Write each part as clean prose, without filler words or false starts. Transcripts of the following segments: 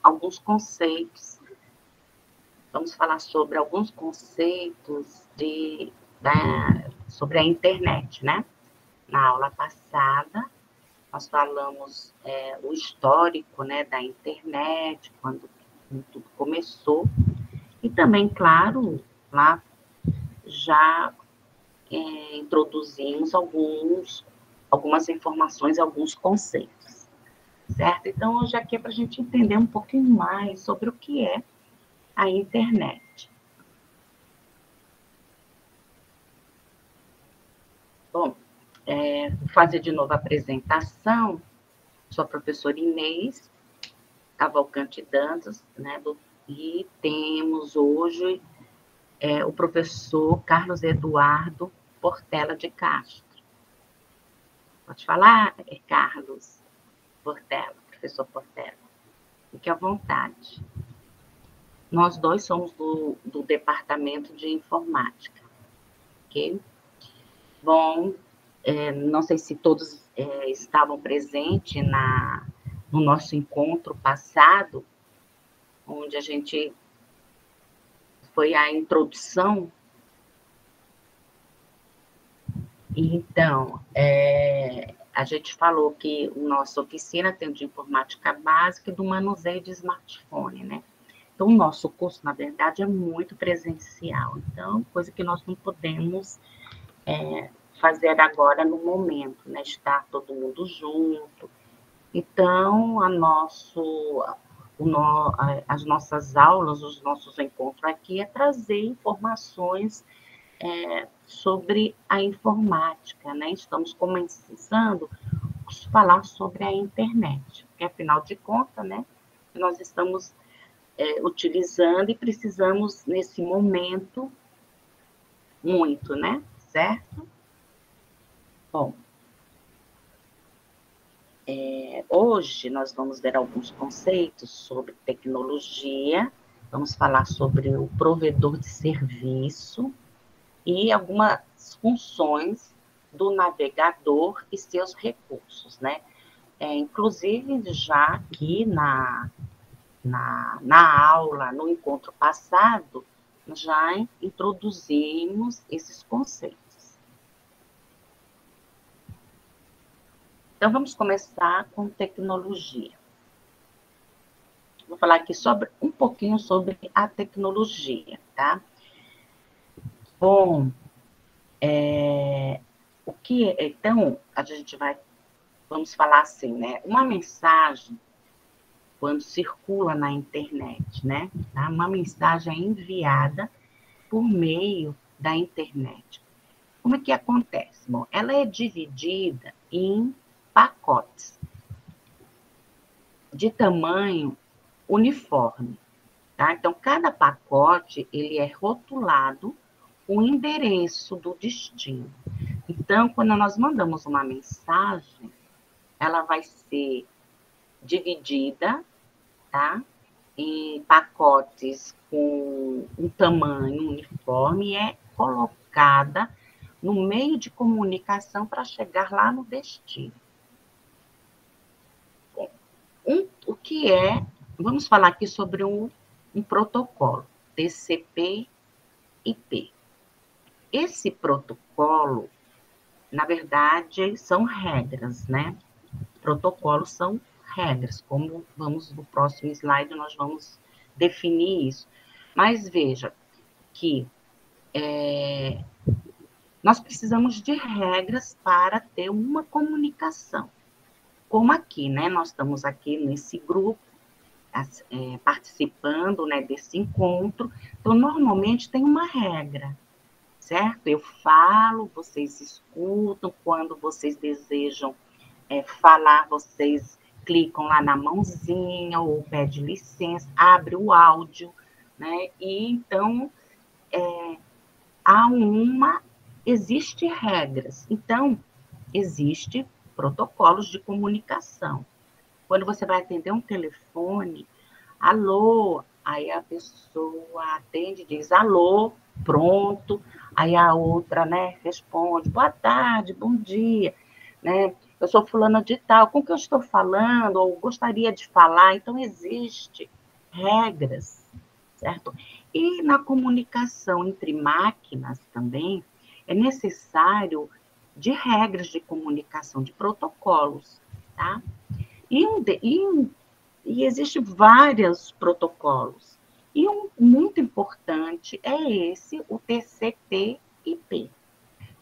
alguns conceitos. Vamos falar sobre alguns conceitos sobre a internet, né? Na aula passada, nós falamos o histórico, né, da internet, quando tudo começou, e também, claro, lá já introduzimos algumas informações, alguns conceitos, certo? Então, hoje aqui é para a gente entender um pouquinho mais sobre o que é a internet. Bom, vou fazer de novo a apresentação. Sou a professora Inês Cavalcante Dantas, né, e temos hoje o professor Carlos Eduardo Portela de Castro. Pode falar, Carlos Portela, professor Portela. Fique à vontade. Nós dois somos do Departamento de Informática, ok? Bom, não sei se todos estavam presentes no nosso encontro passado, onde a gente foi a introdução. Então, a gente falou que a nossa oficina tem de informática básica e do manuseio de smartphone, né? Então, o nosso curso, na verdade, é muito presencial. Então, coisa que nós não podemos fazer agora no momento, né? Estar todo mundo junto. Então, as nossas aulas, os nossos encontros aqui é trazer informações sobre a informática, né? Estamos começando a falar sobre a internet, porque, afinal de contas, né, nós estamos utilizando e precisamos, nesse momento, muito, né? Certo? Bom, hoje nós vamos ver alguns conceitos sobre tecnologia, vamos falar sobre o provedor de serviço e algumas funções do navegador e seus recursos, né? Inclusive, já aqui na aula, no encontro passado, já introduzimos esses conceitos. Então, vamos começar com tecnologia. Vou falar aqui um pouquinho sobre a tecnologia, tá? Bom, então, vamos falar assim, né? Uma mensagem, quando circula na internet, né? Tá? Uma mensagem é enviada por meio da internet. Como é que acontece? Bom, ela é dividida em pacotes de tamanho uniforme, tá? Então, cada pacote, ele é rotulado com o endereço do destino. Então, quando nós mandamos uma mensagem, ela vai ser dividida, tá? Em pacotes com um tamanho uniforme e é colocada no meio de comunicação para chegar lá no destino. Bom, o que vamos falar aqui sobre um protocolo, TCP/IP. Esse protocolo, na verdade, são regras, né? Protocolos são regras, como no próximo slide nós vamos definir isso. Mas veja que nós precisamos de regras para ter uma comunicação. Como aqui, né? Nós estamos aqui nesse grupo, participando, né, desse encontro. Então, normalmente tem uma regra, certo? Eu falo, vocês escutam, quando vocês desejam falar, vocês clicam lá na mãozinha ou pede licença, abre o áudio, né? E então existe regras. Então, existe protocolos de comunicação. Quando você vai atender um telefone, alô, aí a pessoa atende e diz alô, pronto, aí a outra, né, responde, boa tarde, bom dia, né? eu sou fulana de tal, com que eu estou falando, ou gostaria de falar, então existe regras, certo? E na comunicação entre máquinas também, é necessário de regras de comunicação, de protocolos, tá? E existem vários protocolos. E um muito importante é esse, o TCP/IP.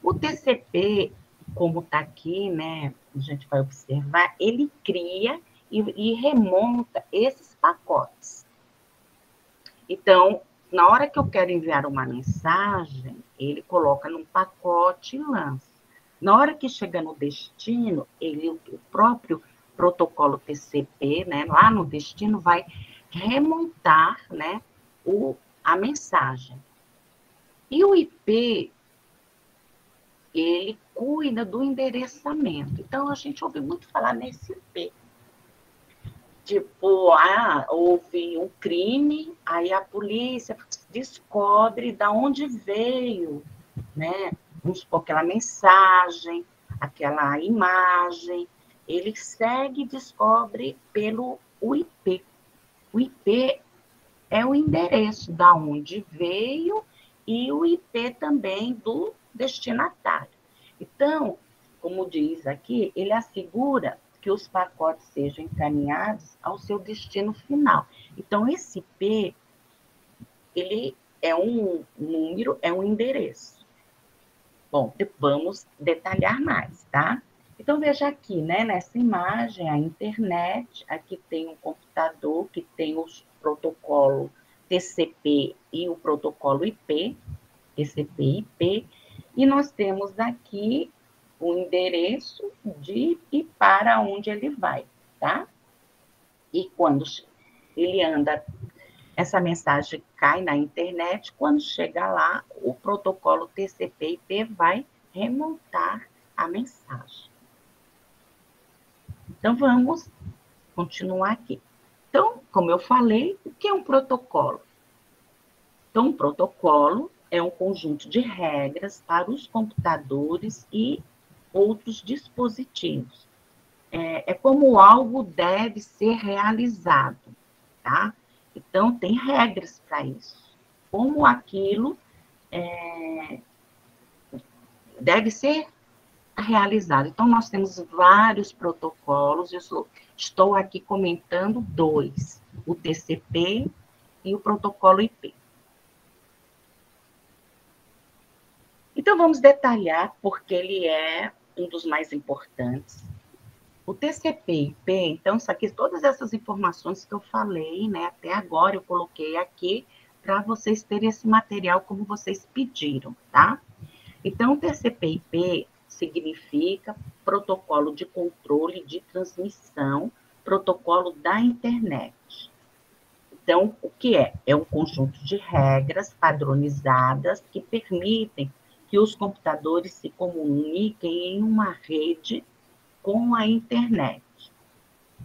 O TCP, como está aqui, né, a gente vai observar, ele cria e remonta esses pacotes. Então, na hora que eu quero enviar uma mensagem, ele coloca num pacote e lança. Na hora que chega no destino, o próprio protocolo TCP, né, lá no destino, vai remontar, né, a mensagem. E o IP, ele cuida do endereçamento. Então, a gente ouve muito falar nesse IP. Tipo, houve um crime, aí a polícia descobre de onde veio, né? Vamos supor, aquela mensagem, aquela imagem. Ele segue e descobre pelo IP. O IP é o endereço da onde veio e o IP também do destinatário. Então, como diz aqui, ele assegura que os pacotes sejam encaminhados ao seu destino final. Então, esse IP, ele é um número, é um endereço. Bom, vamos detalhar mais, tá? Então, veja aqui, né, nessa imagem, a internet, aqui tem um computador que tem os protocolos TCP e o protocolo IP, TCP e IP, e nós temos aqui o endereço de e para onde ele vai, tá? E quando ele anda, essa mensagem cai na internet, quando chega lá, o protocolo TCP/IP vai remontar a mensagem. Então, vamos continuar aqui. Então, como eu falei, o que é um protocolo? Então, um protocolo é um conjunto de regras para os computadores e outros dispositivos. É como algo deve ser realizado, tá? Então, tem regras para isso. Como aquilo deve ser realizado. Então, nós temos vários protocolos, eu estou aqui comentando dois, o TCP e o protocolo IP. Então, vamos detalhar, porque ele é um dos mais importantes. O TCP/IP, então, isso aqui, todas essas informações que eu falei, né, até agora eu coloquei aqui para vocês terem esse material como vocês pediram, tá? Então, TCP/IP significa protocolo de controle de transmissão, protocolo da internet. Então, o que é? É um conjunto de regras padronizadas que permitem que os computadores se comuniquem em uma rede com a internet.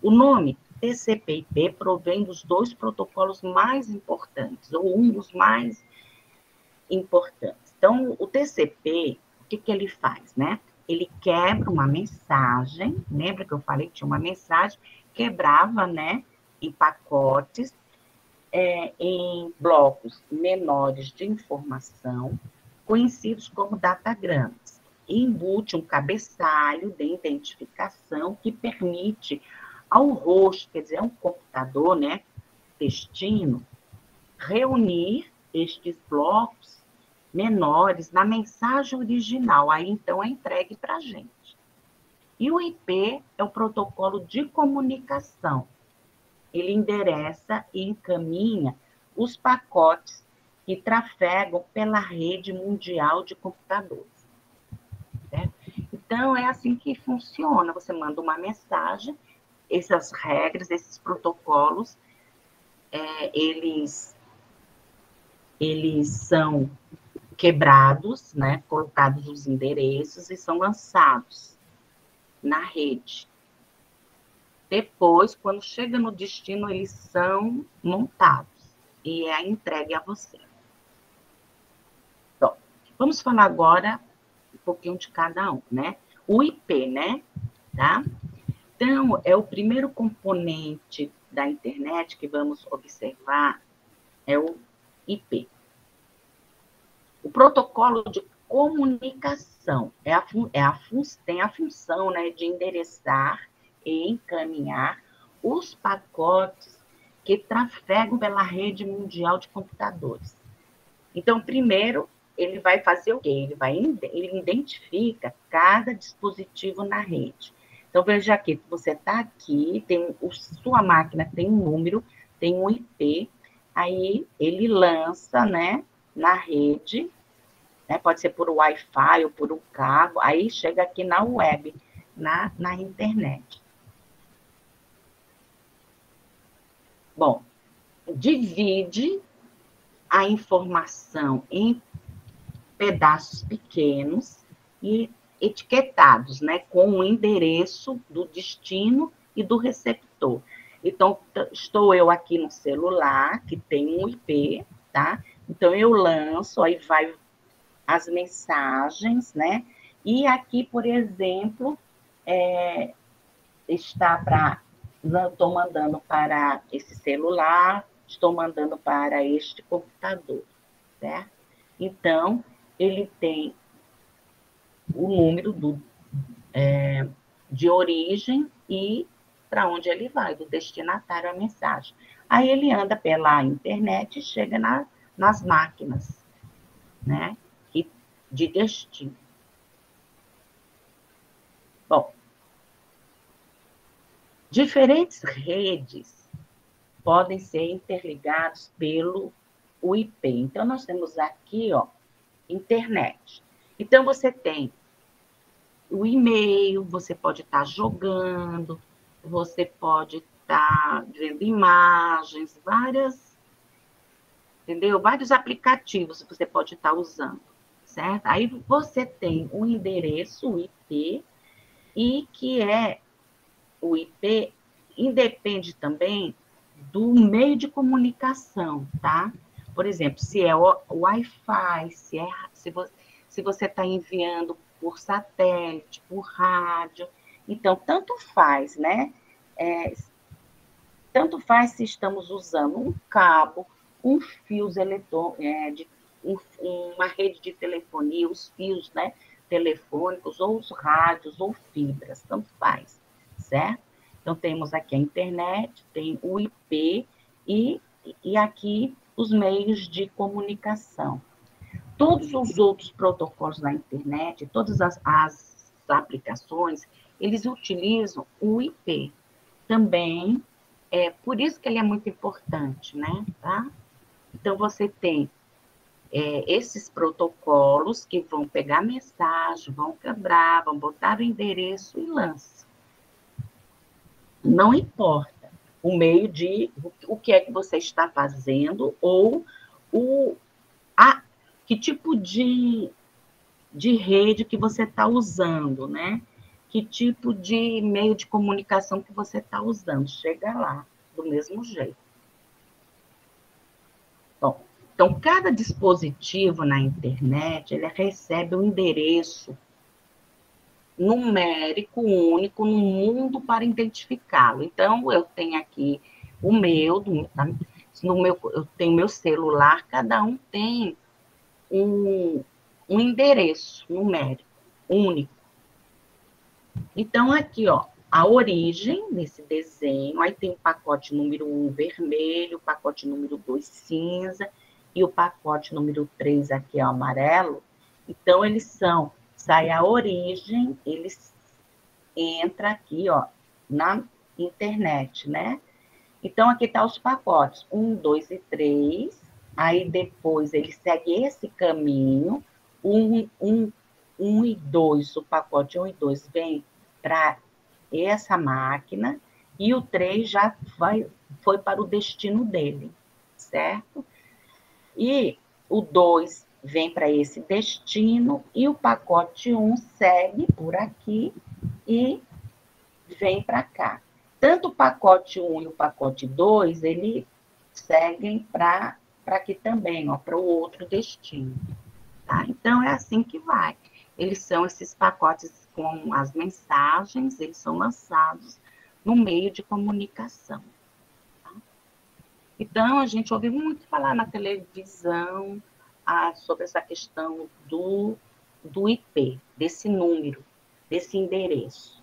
O nome TCP/IP provém dos dois protocolos mais importantes, ou um dos mais importantes. Então, o TCP, o que ele faz, né? Ele quebra uma mensagem, lembra que eu falei que tinha uma mensagem, quebrava, né, em pacotes, em blocos menores de informação, conhecidos como datagramas. E embute um cabeçalho de identificação que permite ao host, quer dizer, um computador, né, destino, reunir estes blocos menores na mensagem original, aí então é entregue para a gente. E o IP é o protocolo de comunicação. Ele endereça e encaminha os pacotes que trafegam pela rede mundial de computadores. Certo? Então, é assim que funciona. Você manda uma mensagem, essas regras, esses protocolos, eles são quebrados, né, colocados os endereços e são lançados na rede. Depois, quando chega no destino, eles são montados e é entregue a você. Vamos falar agora um pouquinho de cada um, né? O IP, né? tá? Então, é o primeiro componente da internet que vamos observar, é o IP. O protocolo de comunicação tem a função, né, de endereçar e encaminhar os pacotes que trafegam pela rede mundial de computadores. Então, primeiro, ele vai fazer o quê? Ele identifica cada dispositivo na rede. Então, veja aqui, você está aqui, sua máquina tem um número, tem um IP, aí ele lança, né, na rede, né, pode ser por Wi-Fi ou por um cabo, aí chega aqui na web, na internet. Bom, divide a informação em pedaços pequenos e etiquetados, né, com o endereço do destino e do receptor. Então, estou eu aqui no celular, que tem um IP, tá? Então, eu lanço, aí vai as mensagens, né? E aqui, por exemplo, está para... Estou mandando para esse celular, estou mandando para este computador, certo? Então, ele tem o número de origem e para onde ele vai, do destinatário a mensagem. Aí ele anda pela internet e chega nas máquinas, né, de destino. Bom, diferentes redes podem ser interligadas pelo IP. Então, nós temos aqui, ó, internet. Então, você tem o e-mail, você pode estar jogando, você pode estar vendo imagens, entendeu? Vários aplicativos que você pode estar usando, certo? Aí você tem o endereço, o IP, e que o IP independe também do meio de comunicação, tá? Por exemplo, se é o Wi-Fi, se você está enviando por satélite, por rádio, então tanto faz, né? Tanto faz se estamos usando um cabo, um fio uma rede de telefonia, os fios, né, telefônicos, ou os rádios, ou fibras, tanto faz, certo? Então, temos aqui a internet, tem o IP e aqui os meios de comunicação. Todos os outros protocolos na internet, todas as aplicações, eles utilizam o IP. Também, por isso que ele é muito importante, né? Tá? Então, você tem esses protocolos que vão pegar mensagem, vão quebrar, vão botar o endereço e lança. Não importa o que é que você está fazendo ou que tipo de rede que você está usando, né? Que tipo de meio de comunicação que você está usando. Chega lá, do mesmo jeito. Bom, então, cada dispositivo na internet, ele recebe um endereço numérico único no mundo para identificá-lo. Então, eu tenho aqui o meu, eu tenho meu celular, cada um tem um endereço numérico único. Então, aqui, ó, a origem desse desenho, aí tem o pacote número 1 vermelho, o pacote número 2 cinza, e o pacote número 3 aqui, ó, amarelo. Então, sai a origem, eles entram aqui, ó, na internet, né? Então, aqui tá os pacotes 1, 2 e 3, aí depois ele segue esse caminho, 1 e 2, o pacote 1 e 2 vem para essa máquina, e o 3 já foi para o destino dele, certo? E o 2 vem para esse destino, e o pacote 1 segue por aqui e vem para cá. Tanto o pacote 1 e o pacote 2, eles seguem para aqui também, para o outro destino. Tá? Então, é assim que vai. Eles são esses pacotes com as mensagens, eles são lançados no meio de comunicação. Tá? Então, a gente ouve muito falar na televisão sobre essa questão do IP, desse número, desse endereço.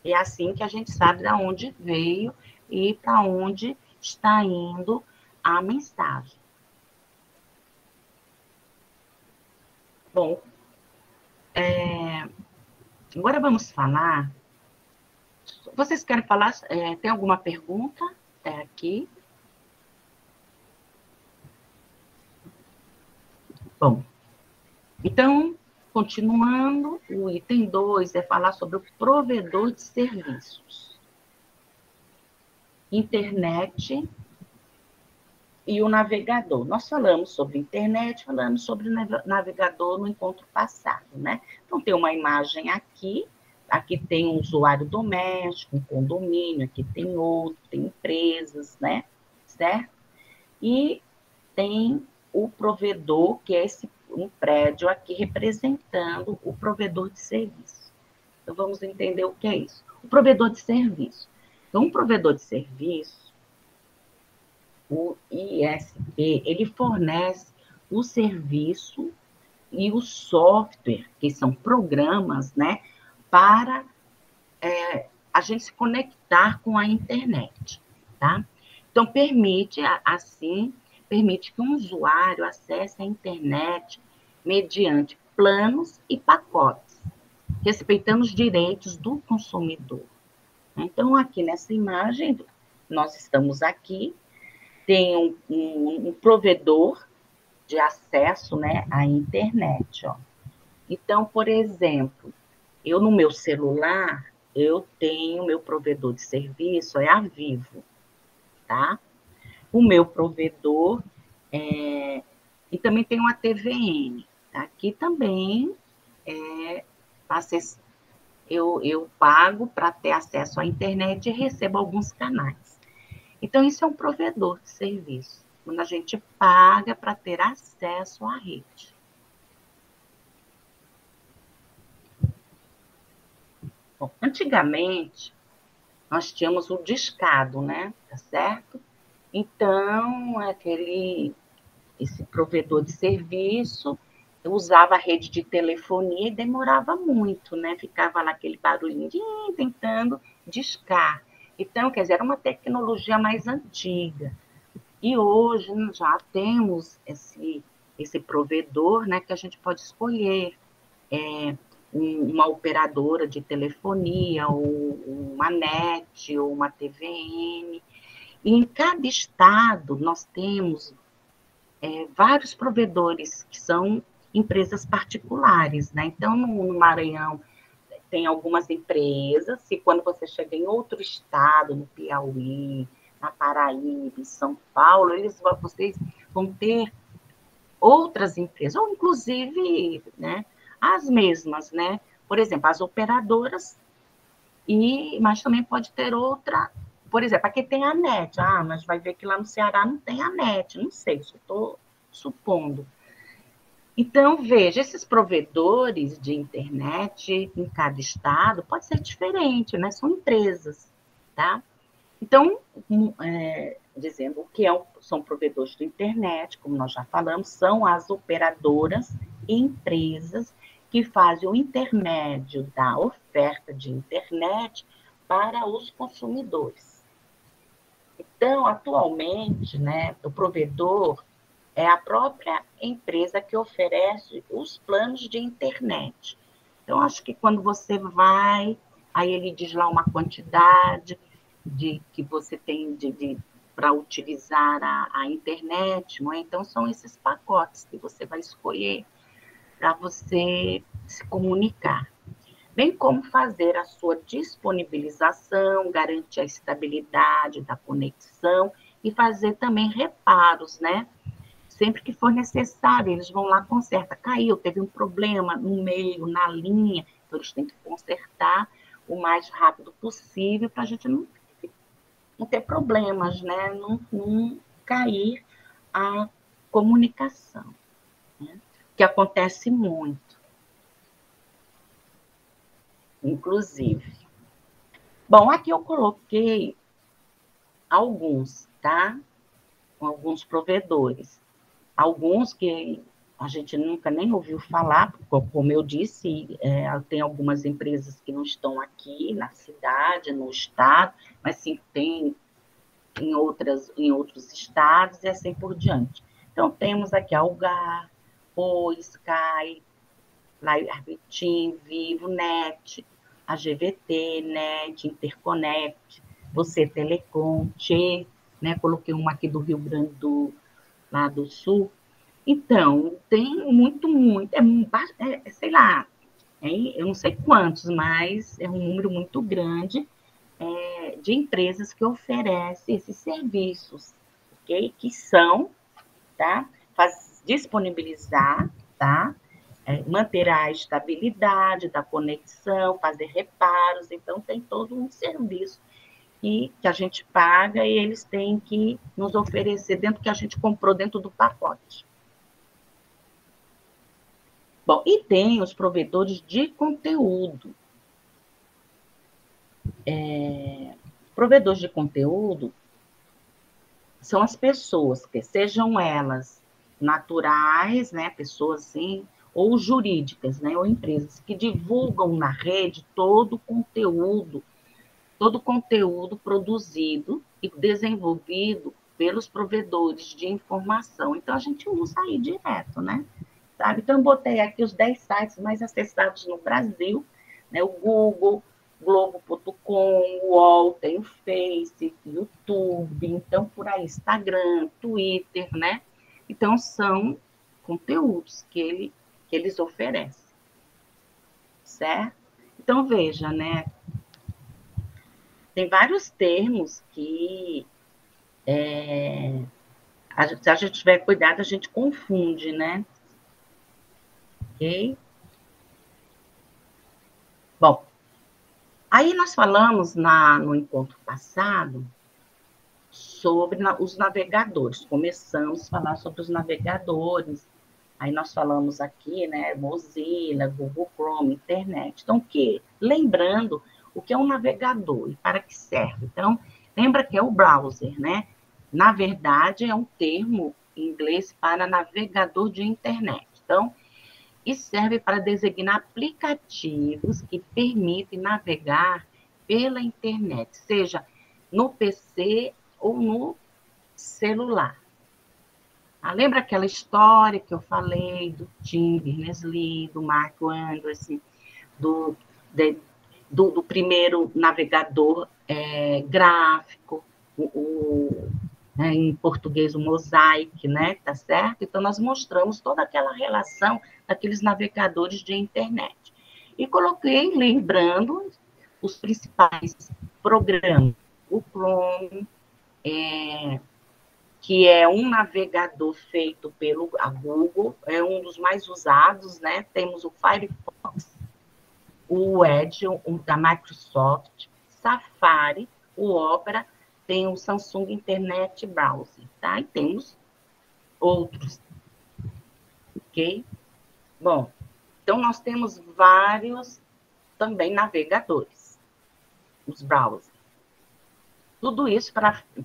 É assim que a gente sabe de onde veio e para onde está indo a mensagem. Bom, agora vamos falar. Vocês querem falar? Tem alguma pergunta aqui? Bom, então, continuando, o item 2 é falar sobre o provedor de serviços. Internet e o navegador. Nós falamos sobre internet, falamos sobre navegador no encontro passado, né? Então, tem uma imagem aqui tem um usuário doméstico, um condomínio, aqui tem outro, tem empresas, né? Certo? E tem o provedor, que é um prédio aqui representando o provedor de serviço. Então, vamos entender o que é isso. O provedor de serviço. Então, um provedor de serviço, o ISP, ele fornece o serviço e o software, que são programas, né, para a gente se conectar com a internet, tá? Então, permite que um usuário acesse a internet mediante planos e pacotes, respeitando os direitos do consumidor. Então, aqui nessa imagem, nós estamos aqui, tem um provedor de acesso, né, à internet, ó. Então, por exemplo, eu no meu celular, eu tenho meu provedor de serviço, é a Vivo, tá? O meu provedor e também tem uma TVN. Aqui também eu pago para ter acesso à internet e recebo alguns canais. Então, isso é um provedor de serviço, quando a gente paga para ter acesso à rede. Bom, antigamente, nós tínhamos o discado, né? Tá certo? Então, esse provedor de serviço, eu usava a rede de telefonia e demorava muito, né? Ficava lá aquele barulhinho tentando discar. Então, quer dizer, era uma tecnologia mais antiga. E hoje já temos esse provedor, né, que a gente pode escolher uma operadora de telefonia, ou uma NET, ou uma TVN. E em cada estado nós temos vários provedores que são empresas particulares, né? Então, no Maranhão tem algumas empresas, e quando você chega em outro estado, no Piauí, na Paraíba, em São Paulo, vocês vão ter outras empresas, ou inclusive, né, as mesmas, né? Por exemplo, as operadoras, mas também pode ter outra. Por exemplo, aqui tem a NET. Mas vai ver que lá no Ceará não tem a NET. Não sei, só estou supondo. Então, veja, esses provedores de internet em cada estado pode ser diferente, né? São empresas, tá? Então, dizendo o que são provedores de internet, como nós já falamos, são as operadoras e empresas que fazem o intermédio da oferta de internet para os consumidores. Então, atualmente, né, o provedor é a própria empresa que oferece os planos de internet. Então, acho que quando você vai, aí ele diz lá uma quantidade que você tem para utilizar a internet, não é? Então, são esses pacotes que você vai escolher para você se comunicar. Bem como fazer a sua disponibilização, garantir a estabilidade da conexão e fazer também reparos, né? Sempre que for necessário, eles vão lá, conserta. Caiu, teve um problema no meio, na linha, então eles têm que consertar o mais rápido possível para a gente não ter problemas, né? Não cair a comunicação, né? Que acontece muito. inclusive. Bom, aqui eu coloquei alguns, tá? Alguns provedores. Alguns que a gente nunca nem ouviu falar, como eu disse, tem algumas empresas que não estão aqui na cidade, no estado, mas sim tem em outros estados e assim por diante. Então, temos aqui a Algar, o Sky, Arbitim, Vivo, Net, a GVT, Net, Interconnect, Você Telecom, Tchê, né? Coloquei uma aqui do Rio Grande lá do Sul. Então, tem muito, sei lá, eu não sei quantos, mas é um número muito grande de empresas que oferecem esses serviços, ok? Que são, tá? Disponibilizar, tá? Manter a estabilidade da conexão, fazer reparos, então tem todo um serviço que a gente paga e eles têm que nos oferecer dentro do que a gente comprou dentro do pacote. Bom, e tem os provedores de conteúdo. Provedores de conteúdo são as pessoas, que sejam elas naturais, né, pessoas assim, ou jurídicas, né, ou empresas que divulgam na rede todo o conteúdo produzido e desenvolvido pelos provedores de informação. Então, a gente usa aí direto, né? Sabe? Então, eu botei aqui os 10 sites mais acessados no Brasil, né? O Google, Globo.com, o UOL, tem o Face, YouTube, então, por aí, Instagram, Twitter, né? Então, são conteúdos que eles oferecem, certo? Então, veja, né? Tem vários termos que, se a gente tiver cuidado, a gente confunde, né? Ok? Bom, aí nós falamos no encontro passado sobre os navegadores. Começamos a falar sobre os navegadores. Aí nós falamos aqui, né, Mozilla, Google Chrome, internet. Então, lembrando o que é um navegador e para que serve. Então, lembra que é o browser, né? Na verdade, é um termo em inglês para navegador de internet. Então, e serve para designar aplicativos que permitem navegar pela internet, seja no PC ou no celular. Lembra aquela história que eu falei do Tim Berners-Lee, do Mark Anderson, do primeiro navegador gráfico, né, em português o Mosaic, né, tá certo? Então, nós mostramos toda aquela relação daqueles navegadores de internet. E coloquei, lembrando, os principais programas. O Chrome, que é um navegador feito a Google, é um dos mais usados, né? Temos o Firefox, o Edge, da Microsoft, Safari, o Opera, tem o Samsung Internet Browser, tá? E temos outros, ok? Bom, então nós temos vários também navegadores, os browsers. Tudo isso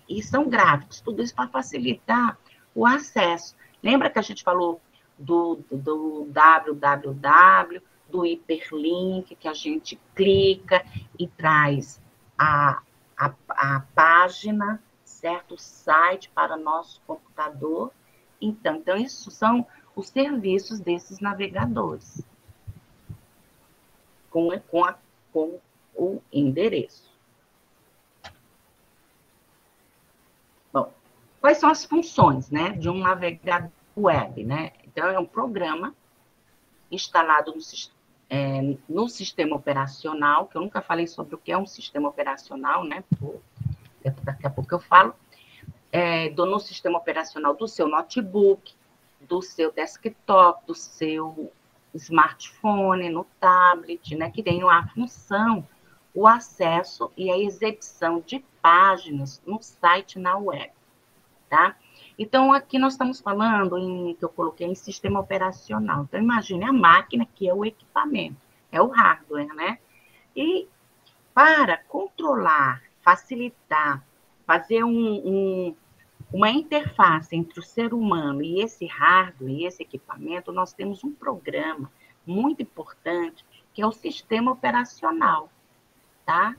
e são gráficos, tudo isso para facilitar o acesso. Lembra que a gente falou do www, do hiperlink, que a gente clica e traz a página, certo? O site para nosso computador. Então, isso são os serviços desses navegadores, com o endereço. Bom, quais são as funções, né, de um navegador web, né? Então, é um programa instalado no sistema operacional, que eu nunca falei sobre o que é um sistema operacional, né? Daqui a pouco eu falo. No sistema operacional do seu notebook, do seu desktop, do seu smartphone, no tablet, né? Que tem a função, o acesso e a exibição de páginas no site, na web, tá? Então, aqui nós estamos falando, que eu coloquei em sistema operacional. Então, imagine a máquina, que é o equipamento, é o hardware, né? E para controlar, facilitar, fazer uma interface entre o ser humano e esse hardware, e esse equipamento, nós temos um programa muito importante, que é o sistema operacional, tá?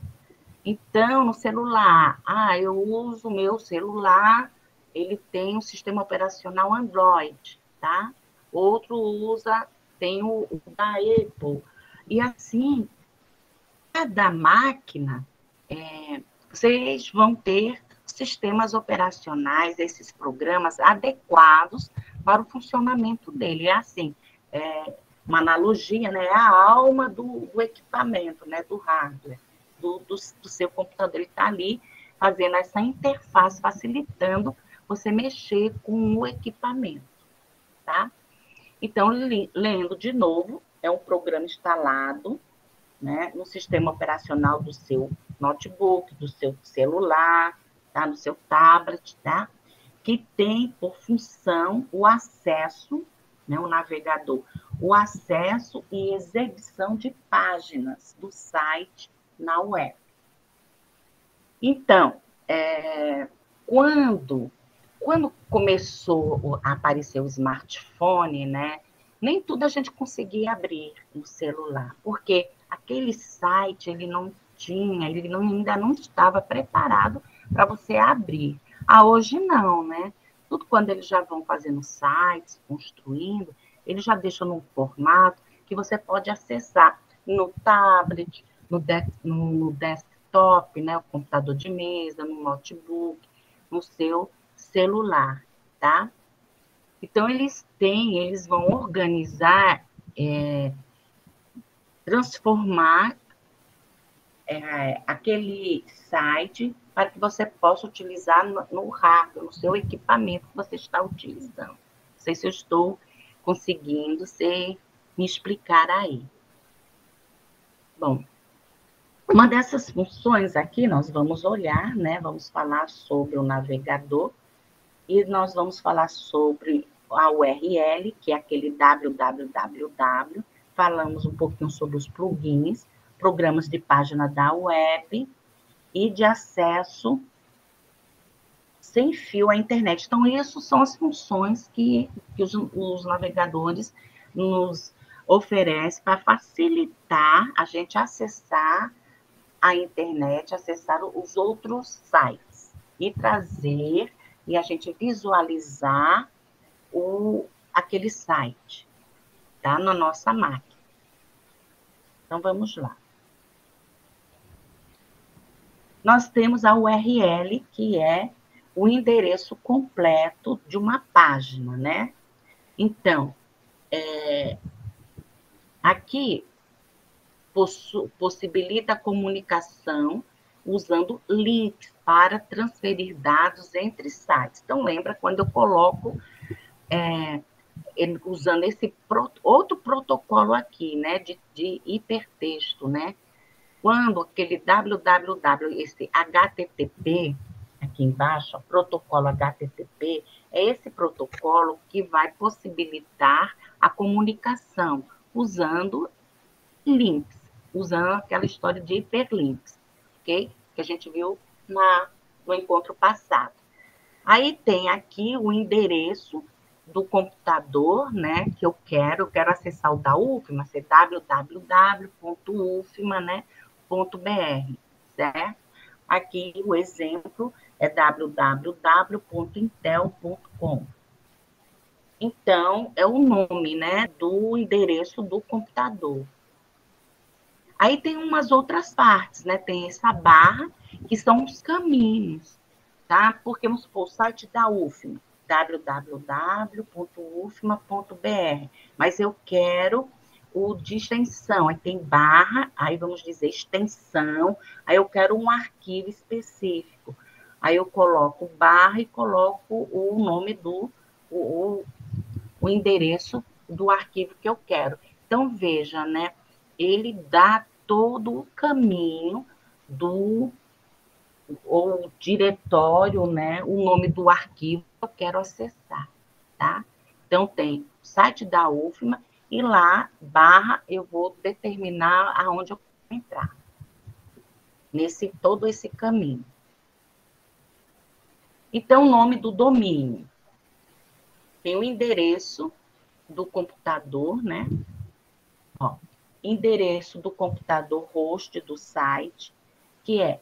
Então, no celular, eu uso o meu celular, ele tem um sistema operacional Android, tá? Outro usa, tem o da Apple. E assim, cada máquina, vocês vão ter sistemas operacionais, esses programas adequados para o funcionamento dele. É assim, uma analogia, né? É a alma do equipamento, né? Do hardware, do seu computador. Ele está ali fazendo essa interface, facilitando você mexer com o equipamento, tá? Então, lendo de novo, é um programa instalado, né, no sistema operacional do seu notebook, do seu celular, tá, no seu tablet, tá, que tem por função o acesso, né, o navegador, o acesso e exibição de páginas do site na web. Então, quando começou a aparecer o smartphone, né, nem tudo a gente conseguia abrir no celular, porque aquele site ainda não estava preparado para você abrir. Hoje não, né? Tudo quando eles já vão fazendo sites, construindo, eles já deixam num formato que você pode acessar no tablet, no desktop, né, o computador de mesa, no notebook, no seu celular, tá? Então, eles vão organizar, transformar aquele site para que você possa utilizar no hardware, no seu equipamento que você está utilizando. Não sei se eu estou conseguindo me explicar aí. Bom, uma dessas funções aqui, nós vamos olhar, né? Vamos falar sobre o navegador e nós vamos falar sobre a URL, que é aquele www. Falamos um pouquinho sobre os plugins, programas de página da web e de acesso sem fio à internet. Então, essas são as funções que os navegadores nos oferecem para facilitar a gente acessar a internet, acessar os outros sites e trazer e a gente visualizar aquele site, tá? Na nossa máquina. Então, vamos lá. Nós temos a URL, que é o endereço completo de uma página, né? Então, aqui possibilita a comunicação usando links para transferir dados entre sites. Então, lembra quando eu coloco usando esse outro protocolo aqui, né, de hipertexto, né? Quando aquele www, esse HTTP, aqui embaixo, ó, protocolo HTTP, é esse protocolo que vai possibilitar a comunicação usando links, usando aquela história de hiperlinks, ok? Que a gente viu no encontro passado. Aí tem aqui o endereço do computador, né, que eu quero acessar o da UFMA, ser www.ufma, né, .br, certo? Aqui o exemplo é www.intel.com. Então, é o nome, né, do endereço do computador. Aí tem umas outras partes, né? Tem essa barra, que são os caminhos, tá? Porque, vamos supor, o site da UFMA, www.ufma.br, mas eu quero o de extensão, aí tem barra, aí vamos dizer extensão, aí eu quero um arquivo específico, aí eu coloco barra e coloco o nome o endereço do arquivo que eu quero. Então, veja, né? Ele dá todo o caminho ou diretório, né? O nome do arquivo que eu quero acessar, tá? Então, tem o site da UFMA e lá, barra, eu vou determinar aonde eu quero entrar. todo esse caminho. Então, o nome do domínio. Tem o endereço do computador, né? Ó, endereço do computador host do site, que é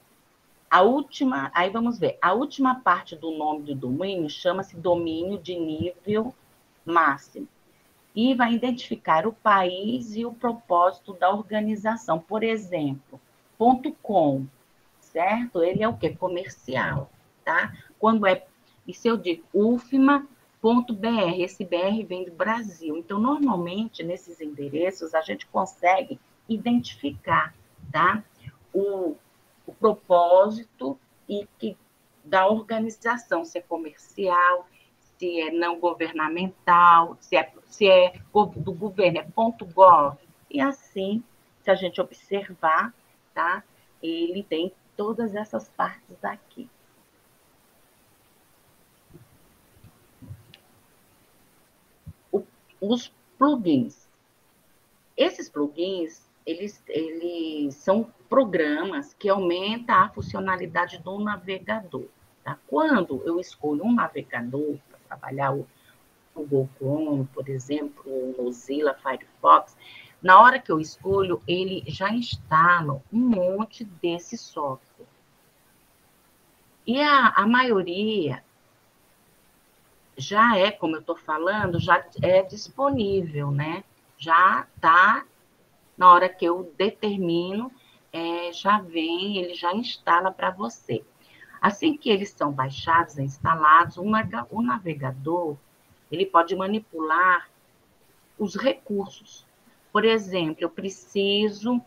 a última, aí vamos ver, a última parte do nome do domínio chama-se domínio de nível máximo e vai identificar o país e o propósito da organização. Por exemplo, .com, certo? Ele é o quê? Comercial, tá? Quando é, e se eu digo UFMA.br, esse BR vem do Brasil. Então, normalmente, nesses endereços, a gente consegue identificar, tá? O propósito e que da organização, se é comercial, se é não governamental, se é do governo, é .gov. E assim, se a gente observar, tá? Ele tem todas essas partes aqui. Os plugins. Esses plugins, eles são programas que aumentam a funcionalidade do navegador. Tá? Quando eu escolho um navegador para trabalhar o Google Chrome, por exemplo, o Mozilla Firefox, na hora que eu escolho, ele já instala um monte desse software. E a maioria já é, como eu estou falando, já é disponível, né? Já está, na hora que eu determino, já vem, ele já instala para você. Assim que eles são baixados e instalados, o navegador, ele pode manipular os recursos. Por exemplo, eu preciso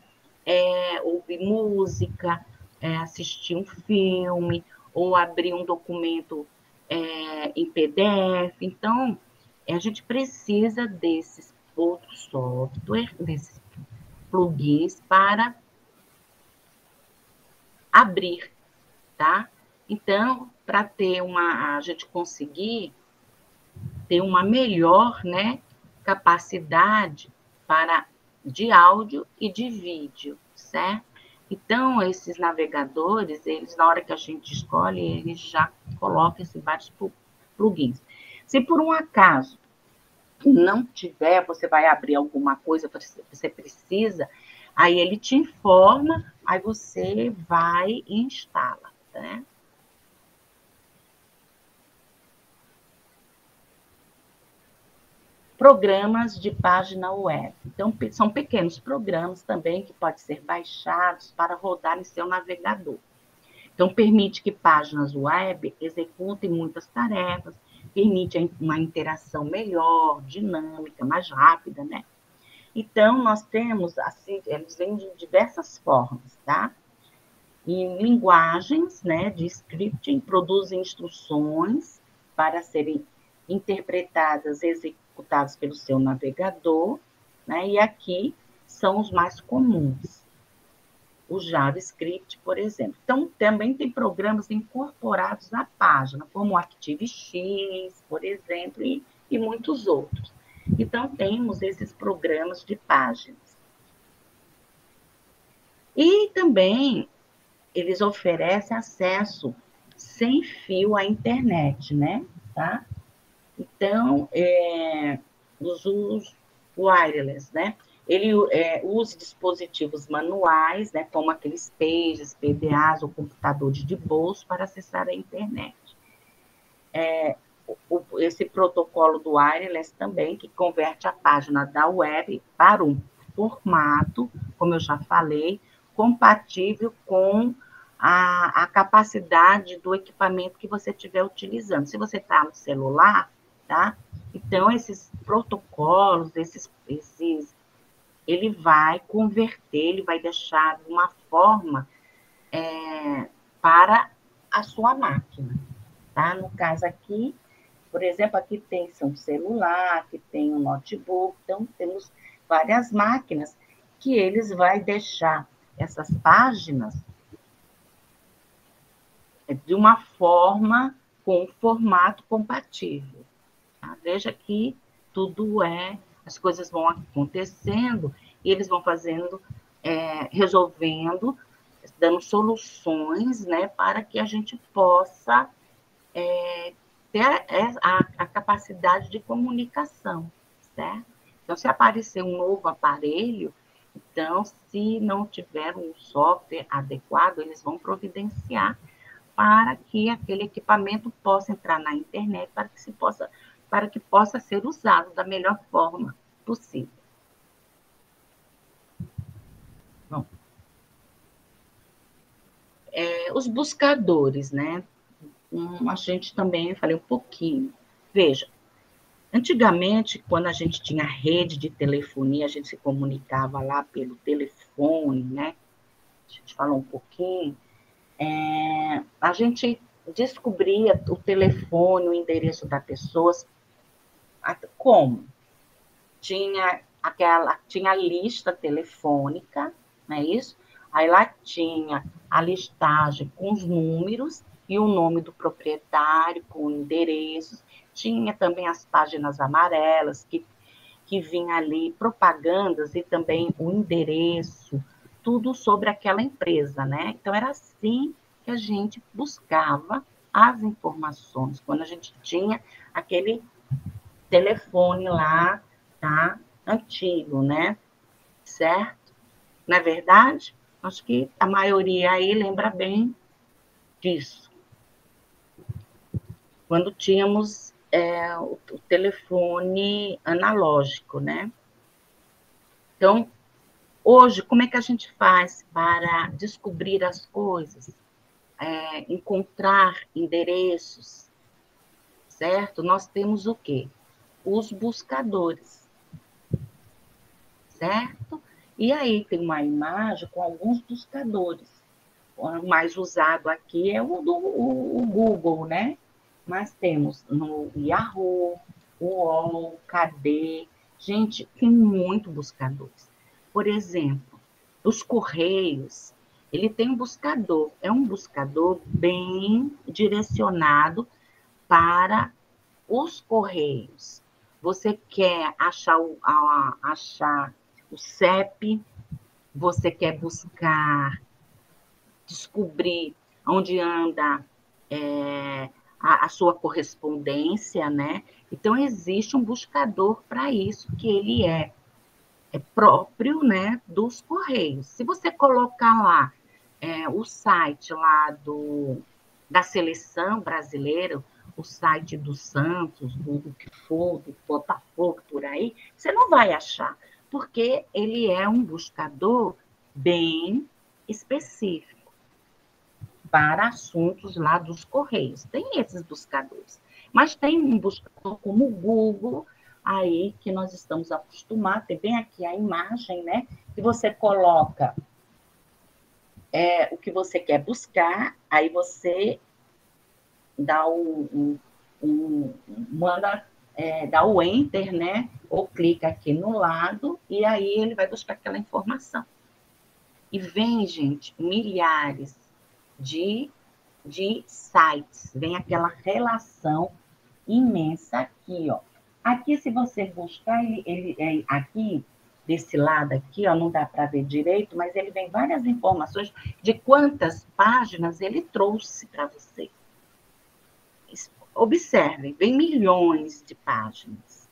ouvir música, assistir um filme, ou abrir um documento em PDF. Então, a gente precisa desses outros software, desses plugins para abrir, tá? Então, para ter a gente conseguir ter uma melhor, né, capacidade de áudio e de vídeo, certo? Então, esses navegadores, eles, na hora que a gente escolhe, eles já colocam esses vários plugins. Se por um acaso não tiver, você vai abrir alguma coisa, você precisa, aí ele te informa, aí você vai e instala, né? Programas de página web. Então, são pequenos programas também que podem ser baixados para rodar em seu navegador. Então, permite que páginas web executem muitas tarefas, permite uma interação melhor, dinâmica, mais rápida, né? Então, nós temos, assim, eles vêm de diversas formas, tá? Em linguagens, né, de scripting, produzem instruções para serem interpretadas, executadas pelo seu navegador, né? E aqui são os mais comuns. O JavaScript, por exemplo. Então, também tem programas incorporados à página, como o ActiveX, por exemplo, e muitos outros. Então, temos esses programas de páginas. E também eles oferecem acesso sem fio à internet, né? Tá? Então, os usos wireless, né? Ele usa dispositivos manuais, né, como aqueles pages, PDAs ou computadores de bolso para acessar a internet. Esse protocolo do wireless também, que converte a página da web para um formato, como eu já falei, compatível com a capacidade do equipamento que você estiver utilizando. Se você está no celular, tá? Então, esses protocolos, ele vai converter, ele vai deixar de uma forma para a sua máquina, tá? No caso aqui, por exemplo, aqui tem um celular, aqui tem um notebook, então temos várias máquinas que eles vai deixar essas páginas de uma forma com um formato compatível. Tá? Veja que tudo as coisas vão acontecendo e eles vão fazendo, resolvendo dando soluções, né, para que a gente possa ter a capacidade de comunicação, certo? Então, se aparecer um novo aparelho, então, se não tiver um software adequado, eles vão providenciar para que aquele equipamento possa entrar na internet, para que possa ser usado da melhor forma possível. Bom, os buscadores, né? A gente também, falei um pouquinho. Veja, antigamente, quando a gente tinha rede de telefonia, a gente se comunicava lá pelo telefone, né? A gente falou um pouquinho. A gente descobria o telefone, o endereço da pessoa, como? Tinha a lista telefônica, não é isso? Aí lá tinha a listagem com os números e o nome do proprietário, com endereços. Tinha também as páginas amarelas, que vinha ali propagandas e também o endereço, tudo sobre aquela empresa, né? Então, era assim que a gente buscava as informações, quando a gente tinha aquele telefone lá, tá? Antigo, né? Certo? Não é verdade? Acho que a maioria aí lembra bem disso. Quando tínhamos o telefone analógico, né? Então, hoje, como é que a gente faz para descobrir as coisas? Encontrar endereços, certo? Nós temos o quê? Os buscadores, certo? E aí tem uma imagem com alguns buscadores. O mais usado aqui é o Google, né? Mas temos no Yahoo, o UOL, KD. Gente, tem muito buscadores. Por exemplo, os Correios, ele tem um buscador. É um buscador bem direcionado para os Correios. Você quer achar o CEP, você quer buscar, descobrir onde anda a sua correspondência, né? Então, existe um buscador para isso, que ele é próprio, né, dos Correios. Se você colocar lá o site lá da seleção brasileira, o site do Santos, do que for, do Botafogo, por aí, você não vai achar, porque ele é um buscador bem específico para assuntos lá dos Correios. Tem esses buscadores. Mas tem um buscador como o Google, aí que nós estamos acostumados, tem bem aqui a imagem, né? Que você coloca o que você quer buscar, aí você dá manda dá o enter, né? Ou clica aqui no lado, e aí ele vai buscar aquela informação. E vem, gente, milhares de sites, vem aquela relação imensa aqui, ó. Aqui, se você buscar, aqui, desse lado aqui, ó, não dá para ver direito, mas ele vem várias informações de quantas páginas ele trouxe para você. Observem, vem milhões de páginas.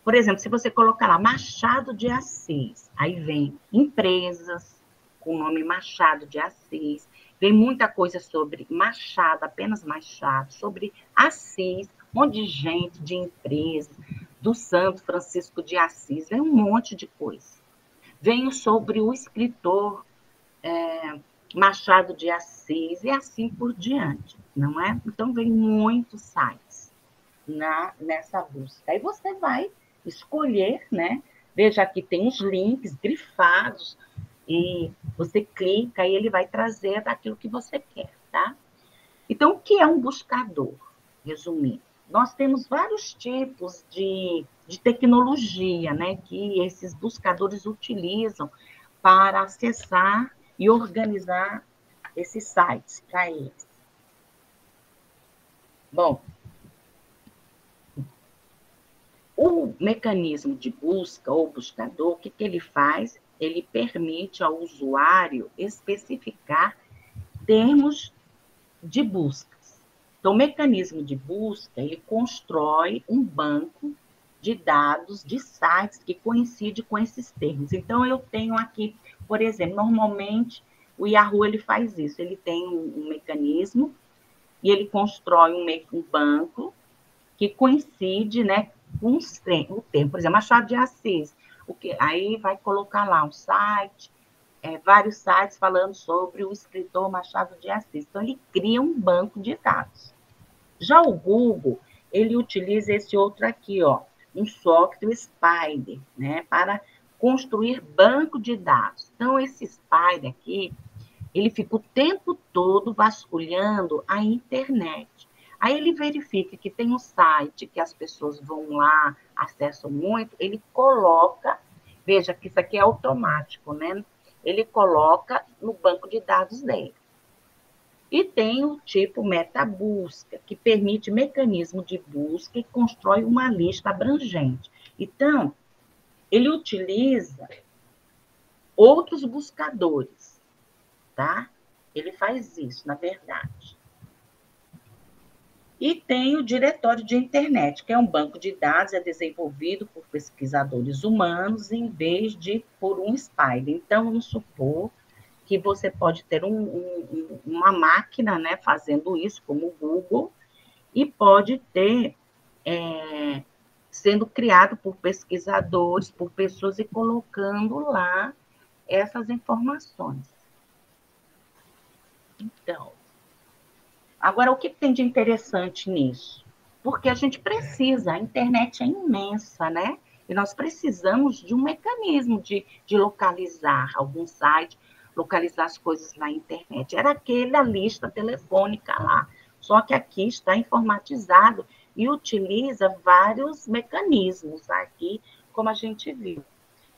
Por exemplo, se você colocar lá Machado de Assis, aí vem empresas com o nome Machado de Assis, vem muita coisa sobre Machado, apenas Machado, sobre Assis, um monte de gente, de empresas, do Santo Francisco de Assis, vem um monte de coisa. Vem sobre o escritor Machado de Assis e assim por diante, não é? Então, vem muitos sites nessa busca. Aí você vai escolher, né? Veja aqui tem os links grifados e você clica e ele vai trazer daquilo que você quer, tá? Então, o que é um buscador? Resumindo, nós temos vários tipos de tecnologia, né, que esses buscadores utilizam para acessar e organizar esses sites para eles. Bom, o mecanismo de busca ou buscador, o que ele faz? ele permite ao usuário especificar termos de buscas. Então, o mecanismo de busca, ele constrói um banco de dados de sites que coincide com esses termos. Então, eu tenho aqui, por exemplo, normalmente o Yahoo ele faz isso, ele tem um mecanismo e ele constrói um banco que coincide, né, com o termo. Por exemplo, Machado de Assis, aí vai colocar lá um site, vários sites falando sobre o escritor Machado de Assis. Então, ele cria um banco de dados. Já o Google, ele utiliza esse outro aqui, ó, um software Spider, né, para construir banco de dados. Então, esse Spider aqui, ele fica o tempo todo vasculhando a internet. Aí ele verifica que tem um site que as pessoas vão lá, acessam muito, ele coloca, veja que isso aqui é automático, né? Ele coloca no banco de dados dele. E tem o tipo metabusca, que permite mecanismo de busca e constrói uma lista abrangente. Então, ele utiliza outros buscadores, tá? Ele faz isso, na verdade. E tem o diretório de internet, que é um banco de dados, é desenvolvido por pesquisadores humanos em vez de por um Spider. Então, vamos supor que você pode ter uma máquina, né, fazendo isso, como o Google, e pode ter, sendo criado por pesquisadores, por pessoas, e colocando lá essas informações. Então, agora, o que tem de interessante nisso? Porque a gente precisa, a internet é imensa, né? E nós precisamos de um mecanismo de localizar algum site, localizar as coisas na internet. Era aquela lista telefônica lá. Só que aqui está informatizado e utiliza vários mecanismos aqui, como a gente viu.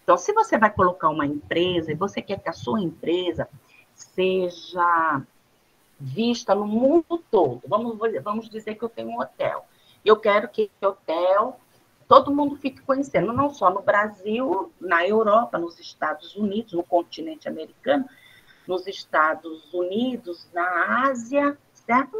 Então, se você vai colocar uma empresa e você quer que a sua empresa seja vista no mundo todo. Vamos dizer que eu tenho um hotel. Eu quero que esse hotel todo mundo fique conhecendo, não só no Brasil, na Europa, nos Estados Unidos, no continente americano, nos Estados Unidos, na Ásia, certo?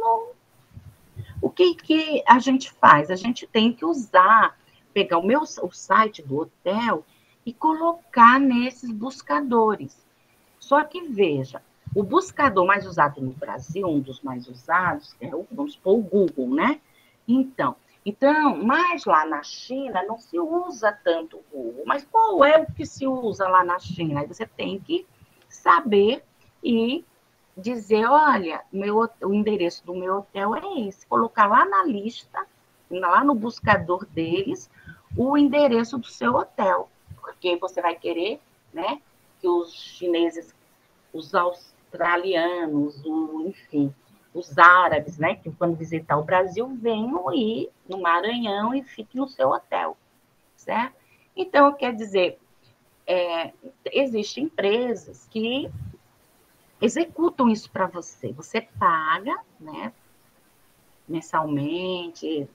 O que a gente faz? A gente tem que usar, pegar o site do hotel e colocar nesses buscadores. Só que, veja, o buscador mais usado no Brasil, um dos mais usados, vamos supor, o Google, né? Então, mas lá na China não se usa tanto o Google. Mas qual é o que se usa lá na China? Aí você tem que saber e dizer, olha, o endereço do meu hotel é esse. Colocar lá na lista, lá no buscador deles, o endereço do seu hotel. Porque você vai querer, né, que os chineses, os australianos, enfim, os árabes, né, que quando visitar o Brasil, venham ir no Maranhão e fiquem no seu hotel, certo? Então, quer dizer, existem empresas que executam isso para você. Você paga, né, mensalmente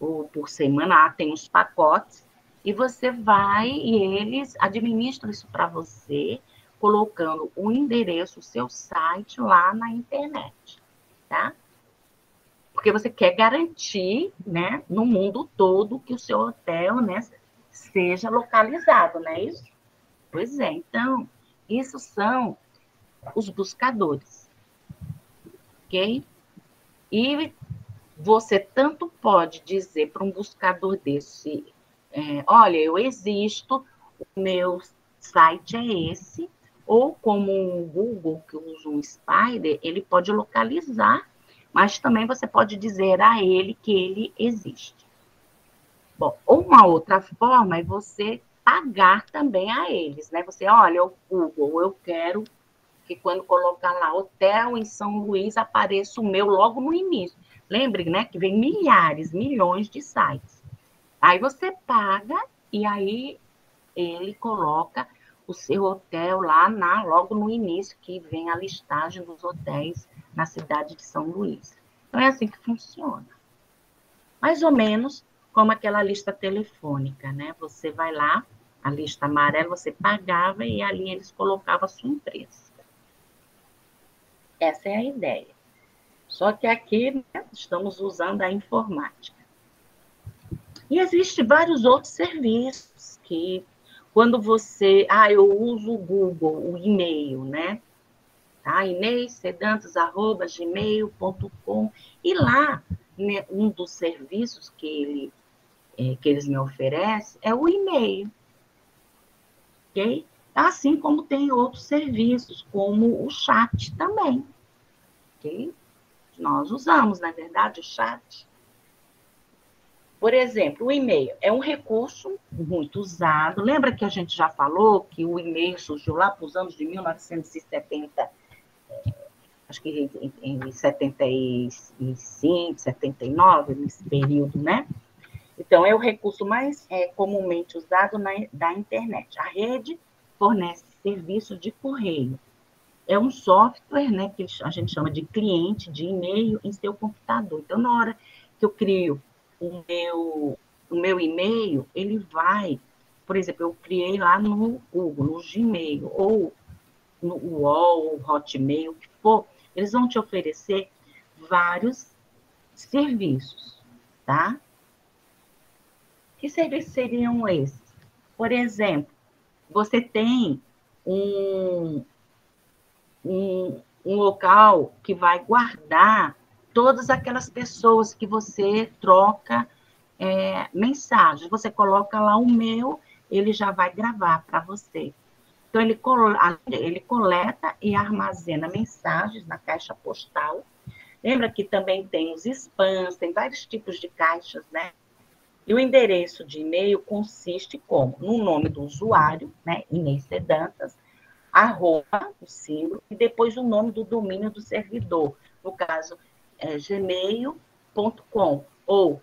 ou por semana, tem os pacotes, e você vai e eles administram isso para você, colocando o endereço, o seu site lá na internet, tá? Porque você quer garantir, né, no mundo todo que o seu hotel, né, seja localizado, não é isso? Pois é, então, isso são os buscadores, ok? E você tanto pode dizer para um buscador desse, olha, eu existo, o meu site é esse, ou como o Google, que usa um Spider, ele pode localizar, mas também você pode dizer a ele que ele existe. Bom, uma outra forma é você pagar também a eles, né? Você, olha, o Google, eu quero que quando colocar lá hotel em São Luís, apareça o meu logo no início. Lembre, né, que vem milhares, milhões de sites. Aí você paga e aí ele coloca o seu hotel lá logo no início, que vem a listagem dos hotéis na cidade de São Luís. Então, é assim que funciona. Mais ou menos como aquela lista telefônica, né? Você vai lá A lista amarela você pagava e ali eles colocavam a sua empresa. Essa é a ideia. Só que aqui, né, estamos usando a informática. E existem vários outros serviços que, quando você... eu uso o Google, o e-mail, né? Tá? inêssedantas@gmail.com. E lá, né, um dos serviços que eles me oferecem é o e-mail. Ok? Assim como tem outros serviços, como o chat também. Ok? Nós usamos, na verdade, o chat. Por exemplo, o e-mail é um recurso muito usado. Lembra que a gente já falou que o e-mail surgiu lá para os anos de 1970, acho que em 75, 79, nesse período, né? Então, é o recurso mais comumente usado da internet. A rede fornece serviço de correio. É um software, né, que a gente chama de cliente de e-mail em seu computador. Então, na hora que eu crio o meu e-mail, ele vai, por exemplo, eu criei lá no Google, no Gmail, ou no UOL, Hotmail, o que for, eles vão te oferecer vários serviços, tá? Que serviços seriam esses? Por exemplo, você tem um, um local que vai guardar todas aquelas pessoas que você troca mensagens. Você coloca lá o meu, ele já vai gravar para você. Então, ele coleta e armazena mensagens na caixa postal. Lembra que também tem os spams, tem vários tipos de caixas, né? E o endereço de e-mail consiste como? No nome do usuário, né? Inês Sedantas, arroba, o símbolo, e depois o nome do domínio do servidor. No caso, gmail.com ou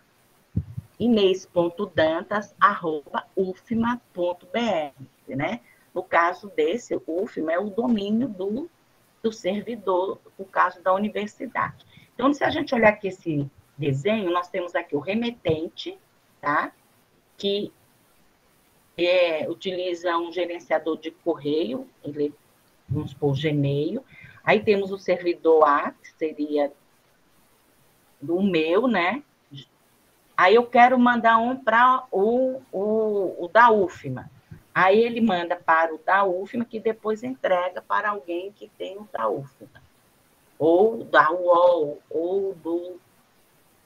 inês.dantas@ufma.br, né? No caso desse, o UFMA é o domínio do servidor, no caso da universidade. Então, se a gente olhar aqui esse desenho, nós temos aqui o remetente, tá? Que utiliza um gerenciador de correio, vamos supor, Gmail. Aí temos o servidor A, que seria do meu, né? Aí eu quero mandar um para o da UFMA. Aí ele manda para o da UFMA, que depois entrega para alguém que tem o da UFMA. Ou da UOL, ou do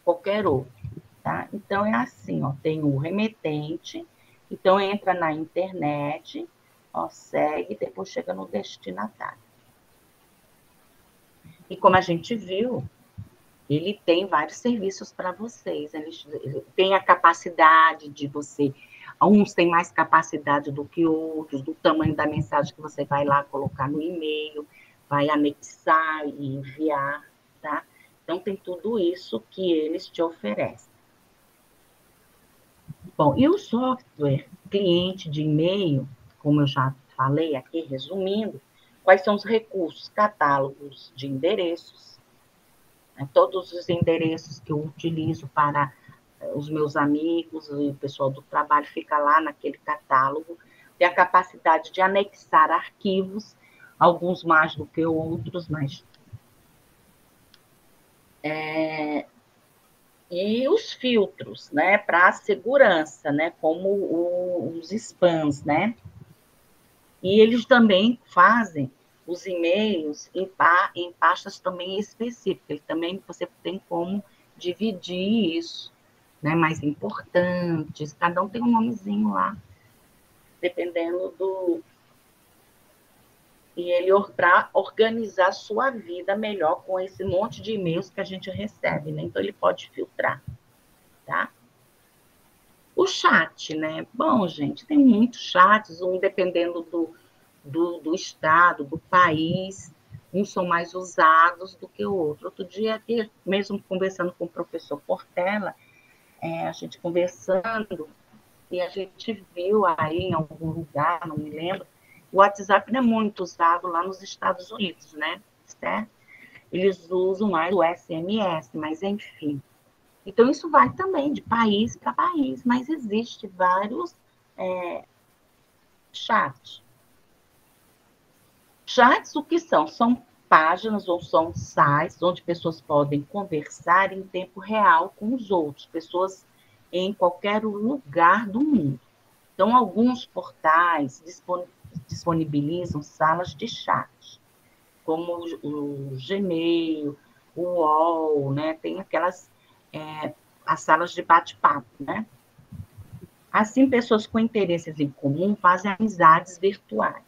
qualquer outro. Tá? Então, é assim, ó, tem o remetente, então entra na internet, ó, segue, depois chega no destinatário. E como a gente viu, ele tem vários serviços para vocês. Ele tem a capacidade de você... Uns têm mais capacidade do que outros, do tamanho da mensagem que você vai lá colocar no e-mail, vai anexar e enviar, tá? Então, tem tudo isso que eles te oferecem. Bom, e o software cliente de e-mail, como eu já falei aqui, resumindo, quais são os recursos? Catálogos de endereços, todos os endereços que eu utilizo para os meus amigos e o pessoal do trabalho fica lá naquele catálogo. Tem a capacidade de anexar arquivos, alguns mais do que outros, mas... E os filtros, né, para segurança, né, como os spams, né? E eles também fazem os e-mails em pastas também específicas. Ele também você tem como dividir isso, né? Mais importantes. Cada um tem um nomezinho lá, dependendo do... E ele para organizar a sua vida melhor com esse monte de e-mails que a gente recebe, né? Então ele pode filtrar, tá? O chat, né? Bom, gente, tem muitos chats, um dependendo do estado, do país, uns são mais usados do que o outro. Outro dia, aqui, mesmo conversando com o professor Portela, a gente conversando, e a gente viu aí em algum lugar, não me lembro, o WhatsApp não é muito usado lá nos Estados Unidos, né? Certo? Eles usam mais o SMS, mas enfim. Então, isso vai também de país para país, mas existe vários Chat. Chats, o que são? São páginas ou são sites onde pessoas podem conversar em tempo real com os outros, pessoas em qualquer lugar do mundo. Então, alguns portais disponibilizam salas de chat, como o Gmail, o UOL, né? Tem aquelas as salas de bate-papo, né? Assim, pessoas com interesses em comum fazem amizades virtuais.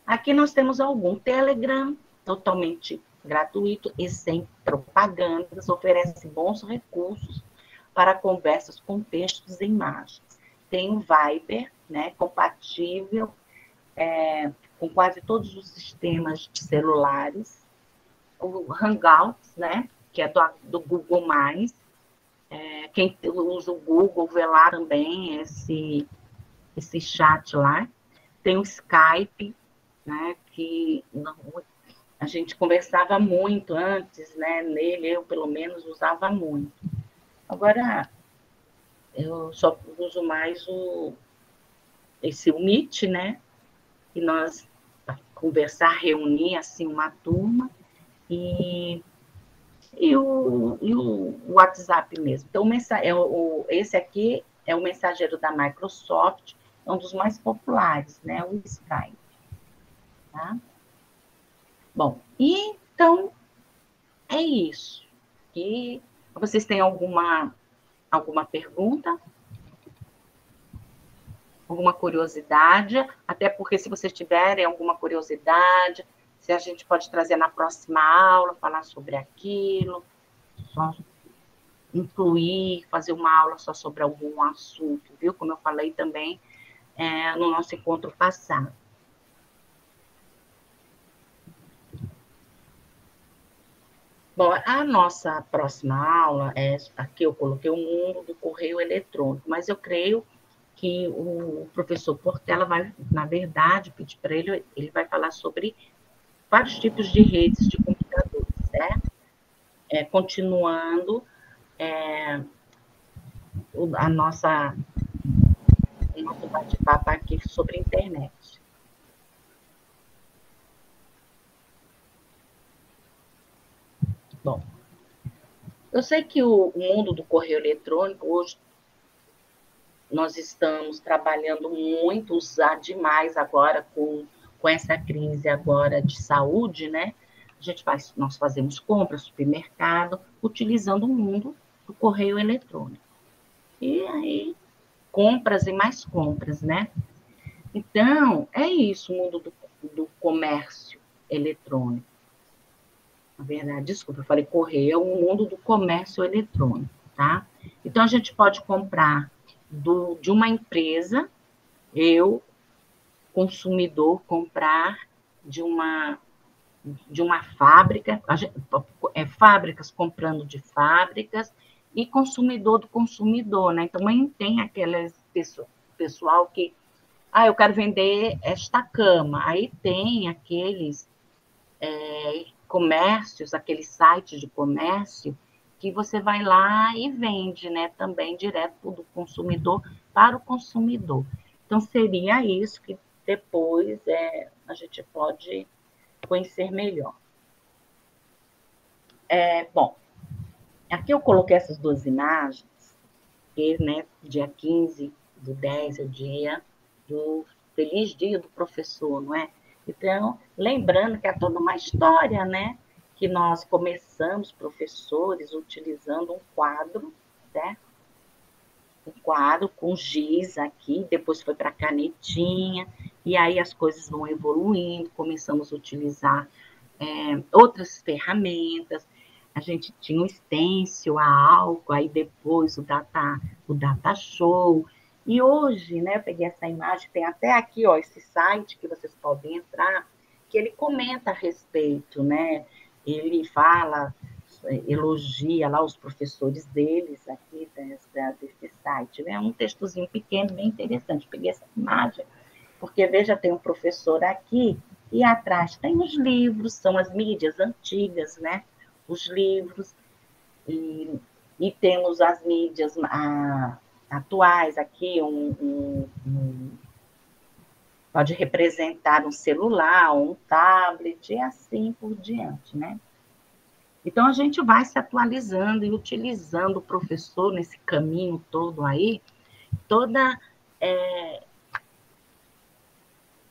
Aqui nós temos algum Telegram, totalmente gratuito e sem propagandas, oferece bons recursos para conversas com textos e imagens. Tem o Viber, né, compatível com quase todos os sistemas de celulares. O Hangouts, né, que é do Google+. Quem usa o Google vê lá também esse chat lá. Tem o Skype, né, que a gente conversava muito antes, né, nele eu, pelo menos, usava muito. Agora, eu só uso mais o Meet, né, que nós conversar, reunir, assim, uma turma, e o WhatsApp mesmo. Então, esse aqui é o mensageiro da Microsoft, é um dos mais populares, né, o Skype. Tá? Bom, então, é isso. E vocês têm alguma pergunta? Alguma curiosidade? Até porque, se vocês tiverem alguma curiosidade, se a gente pode trazer na próxima aula, falar sobre aquilo, só incluir, fazer uma aula só sobre algum assunto, viu? Como eu falei também no nosso encontro passado. Bom, a nossa próxima aula aqui eu coloquei o mundo do correio eletrônico, mas eu creio que o professor Portela vai, na verdade, pedir para ele vai falar sobre vários tipos de redes de computadores, certo? Continuando o nosso bate-papo aqui sobre a internet. Bom, eu sei que o mundo do correio eletrônico, hoje, nós estamos trabalhando muito, usar demais agora com essa crise agora de saúde, né? Nós fazemos compras, supermercado, utilizando o mundo do correio eletrônico. E aí, compras e mais compras, né? Então, é isso, o mundo do comércio eletrônico. Na verdade, desculpa, eu falei correio, é o mundo do comércio eletrônico, tá? Então, a gente pode comprar de uma empresa, eu, consumidor, comprar de uma fábrica, fábricas comprando de fábricas, e consumidor do consumidor, né? Então, também tem aquelas pessoal que, eu quero vender esta cama, aí tem aqueles comércios, aqueles sites de comércio, que você vai lá e vende, né? Também direto do consumidor para o consumidor. Então, seria isso que depois a gente pode conhecer melhor. Bom, aqui eu coloquei essas duas imagens, que, né, dia 15/10 é o dia do Feliz Dia do Professor, não é? Então, lembrando que é toda uma história, né? Que nós começamos, professores, utilizando um quadro, certo? Um quadro com giz aqui, depois foi para canetinha, e aí as coisas vão evoluindo, começamos a utilizar outras ferramentas, a gente tinha o stencil, a álcool, aí depois o data show, e hoje, né, eu peguei essa imagem, tem até aqui, ó, esse site que vocês podem entrar, que ele comenta a respeito, né, ele fala, elogia lá os professores deles aqui desse site, né, um textozinho pequeno, bem interessante, peguei essa imagem, porque, veja, tem um professor aqui, e atrás tem os livros, são as mídias antigas, né? Os livros, e temos as mídias, atuais aqui, pode representar um celular, um tablet, e assim por diante, né? Então, a gente vai se atualizando e utilizando o professor nesse caminho todo aí, toda,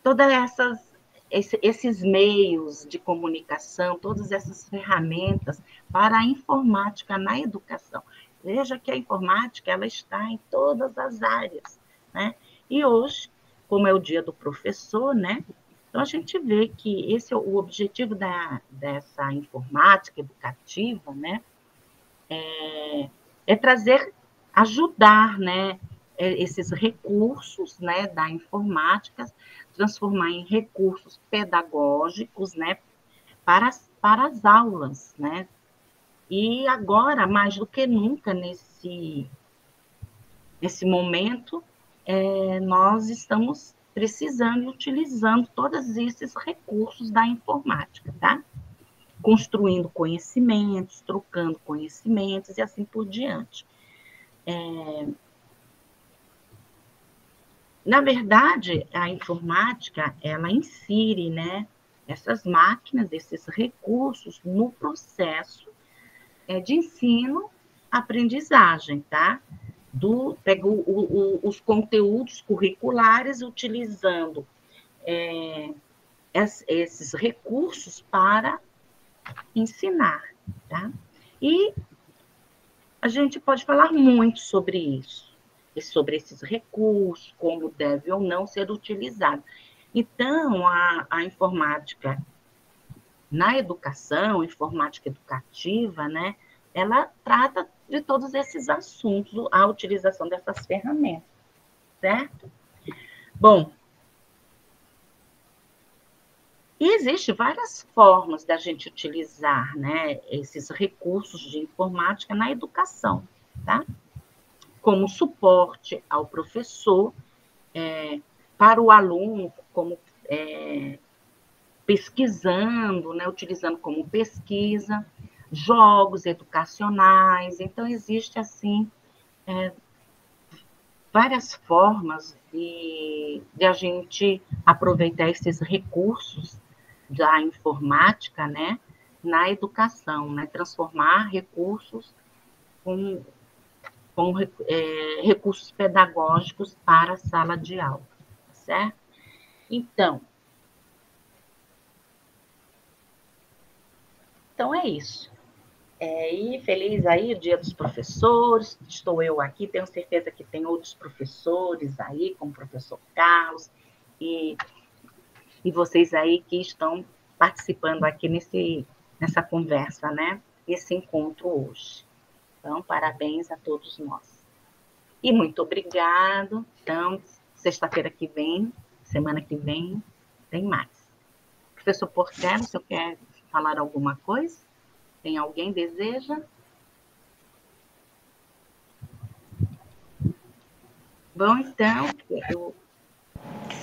todas esses meios de comunicação, todas essas ferramentas para a informática na educação. Veja que a informática ela está em todas as áreas, né? E hoje, como é o dia do professor, né? Então a gente vê que esse é o objetivo dessa informática educativa, né? É trazer, ajudar, né? Esses recursos, né, da informática, transformar em recursos pedagógicos, né, para as aulas, né? E agora, mais do que nunca, nesse momento, nós estamos precisando e utilizando todos esses recursos da informática, tá? Construindo conhecimentos, trocando conhecimentos e assim por diante. Na verdade, a informática, ela insere, né, essas máquinas, esses recursos no processo de ensino-aprendizagem, tá? Pega os conteúdos curriculares utilizando esses recursos para ensinar, tá? E a gente pode falar muito sobre isso, sobre esses recursos, como deve ou não ser utilizado. Então, a informática na educação, informática educativa, né, ela trata de todos esses assuntos, a utilização dessas ferramentas, certo? Bom, e existem várias formas da gente utilizar, né, esses recursos de informática na educação, tá? Como suporte ao professor, para o aluno, como pesquisando, né, utilizando como pesquisa, jogos educacionais. Então, existe, assim, várias formas de a gente aproveitar esses recursos da informática, né, na educação, né, transformar recursos com, recursos pedagógicos para a sala de aula, certo? Então é isso. E feliz aí o Dia dos Professores, estou eu aqui, tenho certeza que tem outros professores aí, como o professor Carlos, e, e vocês aí que estão participando aqui nessa conversa, né? Esse encontro hoje. Então, parabéns a todos nós. E muito obrigado. Então, sexta-feira que vem, semana que vem, tem mais. Professor Portela, o senhor quer falar alguma coisa? Tem alguém que deseja? Bom, então,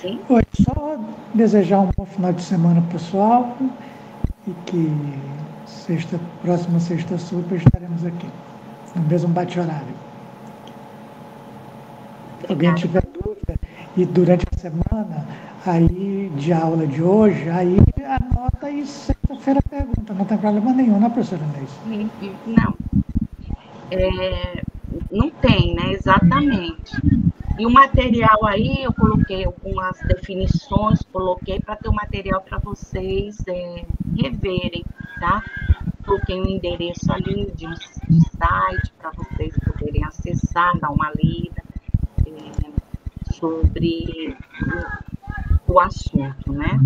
sim. Oi, só desejar um bom final de semana pessoal e que próxima sexta super estaremos aqui, no mesmo bate-horário. Se alguém Obrigada. tiver dúvida, e durante a semana, aí de aula de hoje, aí anota e sexta-feira pergunta, não tem problema nenhum, né, professora Inês? Não, não tem, né? Exatamente. E o material aí, eu coloquei algumas definições, coloquei para ter o material para vocês reverem, tá? Coloquei um endereço ali de site para vocês poderem acessar, dar uma lida sobre o assunto, né?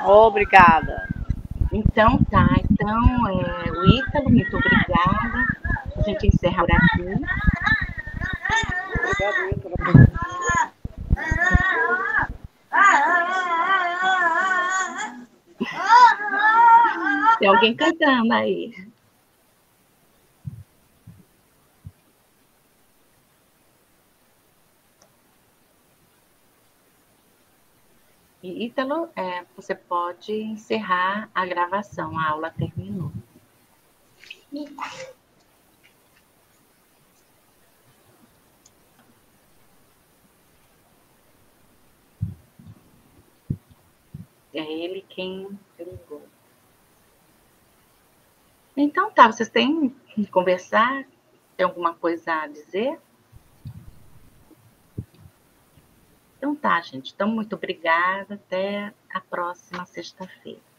Obrigada. Então, tá. Então, o Ítalo, muito obrigada. A gente encerra por aqui. Obrigado, Ítalo. Obrigado. Tem alguém cantando aí. E, Ítalo, você pode encerrar a gravação, a aula terminou. É ele quem ligou. Então tá, vocês têm que conversar? Tem alguma coisa a dizer? Então tá, gente. Então, muito obrigada. Até a próxima sexta-feira.